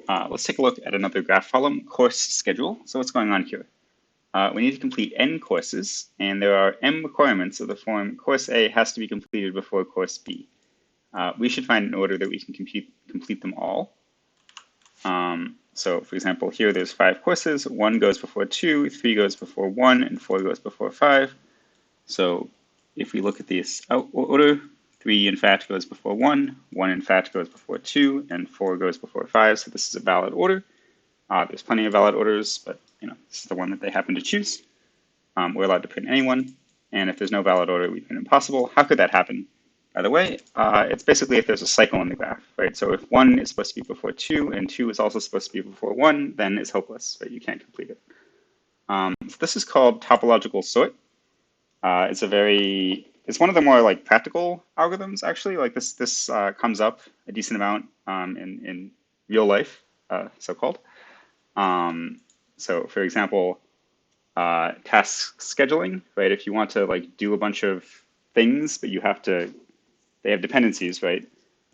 Let's take a look at another graph problem, course schedule. So what's going on here? We need to complete n courses, and there are m requirements of the form course A has to be completed before course B. We should find an order that we can complete them all. So for example, here there's 5 courses, 1 goes before 2, 3 goes before 1, and 4 goes before 5. So if we look at this order, 3 in fact goes before 1, 1 in fact goes before 2, and 4 goes before 5. So this is a valid order. There's plenty of valid orders, but this is the one that they happen to choose. We're allowed to print anyone, and if there's no valid order, we print impossible. How could that happen? By the way, it's basically if there's a cycle in the graph, right? So if 1 is supposed to be before 2 and 2 is also supposed to be before 1, then it's hopeless, right? You can't complete it. So this is called topological sort. It's one of the more like practical algorithms actually. Like this comes up a decent amount in real life, so-called. So for example, task scheduling, right? If you want to like do a bunch of things, but they have dependencies, right?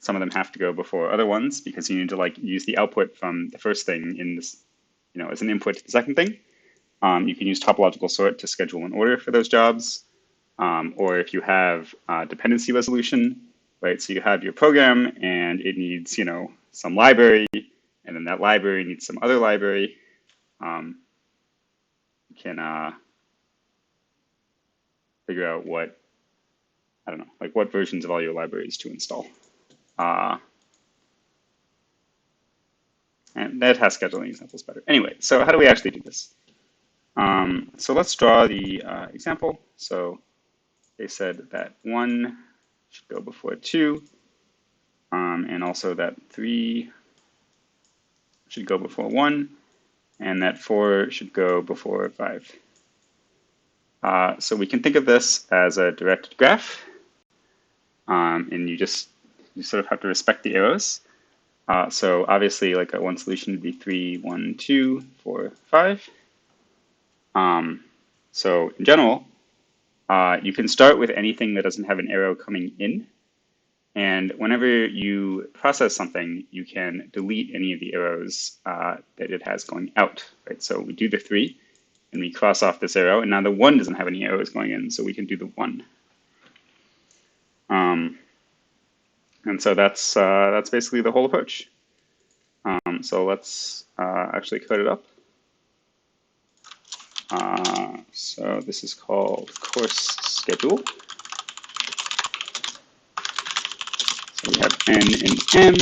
Some of them have to go before other ones because you need to like use the output from the first thing in this, as an input to the second thing. You can use topological sort to schedule an order for those jobs. Or if you have dependency resolution, right? So you have your program and it needs, some library, and then that library needs some other library. You can figure out what versions of all your libraries to install. And that has scheduling examples better. Anyway, so how do we actually do this? So let's draw the example. So they said that 1 should go before 2, and also that 3 should go before 1, and that 4 should go before 5. So we can think of this as a directed graph, and you sort of have to respect the arrows. So obviously, like one solution would be 3, 1, 2, 4, 5. So in general, you can start with anything that doesn't have an arrow coming in. And whenever you process something, you can delete any of the arrows that it has going out, right? So we do the 3, and we cross off this arrow, and now the 1 doesn't have any arrows going in, so we can do the 1. And so that's basically the whole approach. So let's actually code it up. So this is called course schedule. So we have n and m.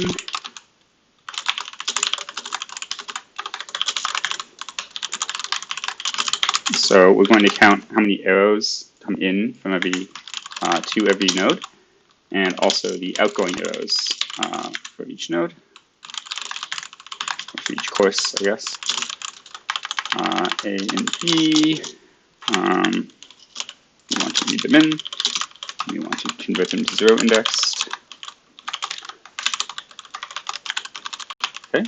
So we're going to count how many arrows come in from to every node, and also the outgoing arrows for each node, or for each course, I guess. A and B, we want to read them in. We want to convert them to 0 indexed. Okay.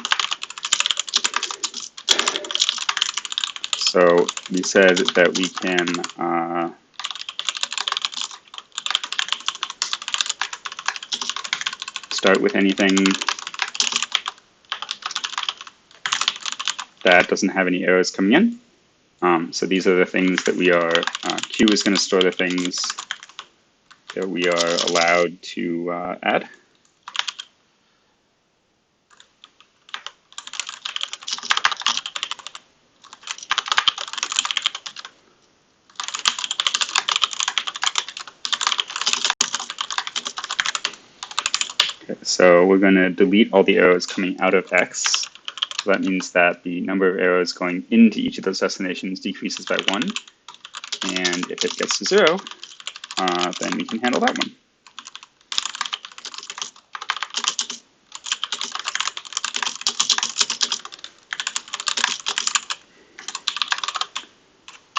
So we said that we can start with anything that doesn't have any arrows coming in. So these are the things that we are, Q is going to store the things that we are allowed to add. Okay, so we're going to delete all the arrows coming out of X. So that means that the number of arrows going into each of those destinations decreases by 1. And if it gets to 0, then we can handle that one.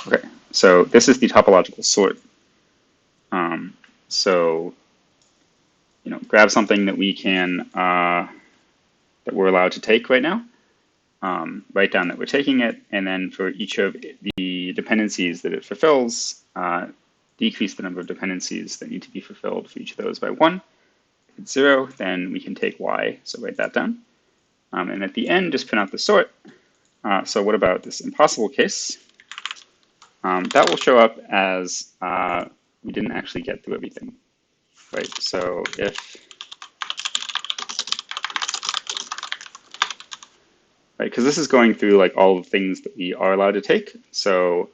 Okay, so this is the topological sort. So, grab something that we can, that we're allowed to take right now. Write down that we're taking it, and then for each of the dependencies that it fulfills, decrease the number of dependencies that need to be fulfilled for each of those by 1. If it's 0, then we can take y, so write that down. And at the end, just print out the sort. So what about this impossible case? That will show up as we didn't actually get through everything, right? So if, right, because this is going through like all the things that we are allowed to take. So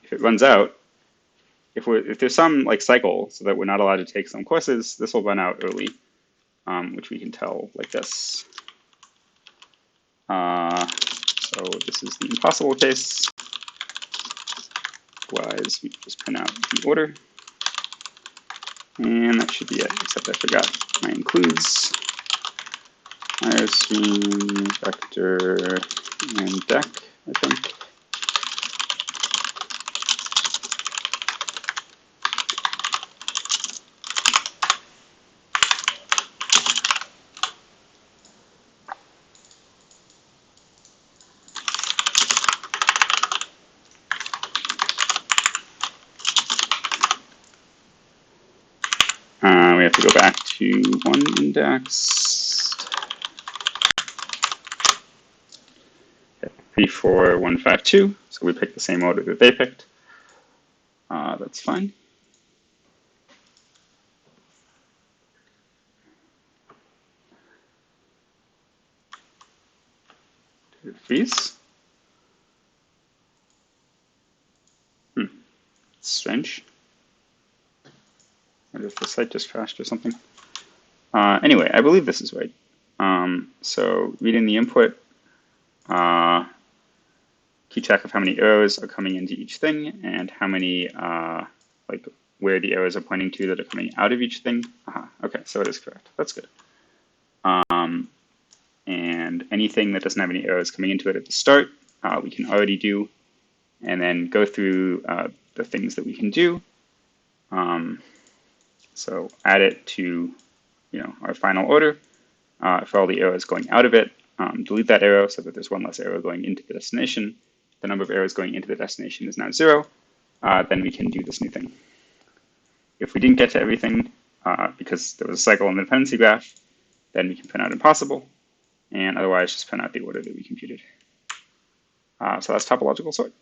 if it runs out, if there's some like cycle so that we're not allowed to take some courses, this will run out early, which we can tell like this. So this is the impossible case. Otherwise, we just print out the order. And that should be it, except I forgot my includes, iostream, vector, and deck, I think. We have to go back to one index. 3, 4, 1, 5, 2. So we picked the same order that they picked. That's fine. Did it freeze? It's strange. I wonder if the site just crashed or something. Anyway, I believe this is right. So reading the input, keep track of how many arrows are coming into each thing and how many, like where the arrows are pointing to that are coming out of each thing. Okay, so it is correct. That's good. And anything that doesn't have any arrows coming into it at the start, we can already do, and then go through the things that we can do. So add it to, our final order. For all the arrows going out of it, delete that arrow so that there's one less arrow going into the destination. The number of arrows going into the destination is now 0. Then we can do this new thing. If we didn't get to everything because there was a cycle in the dependency graph, then we can print out impossible, and otherwise just print out the order that we computed. So that's topological sort.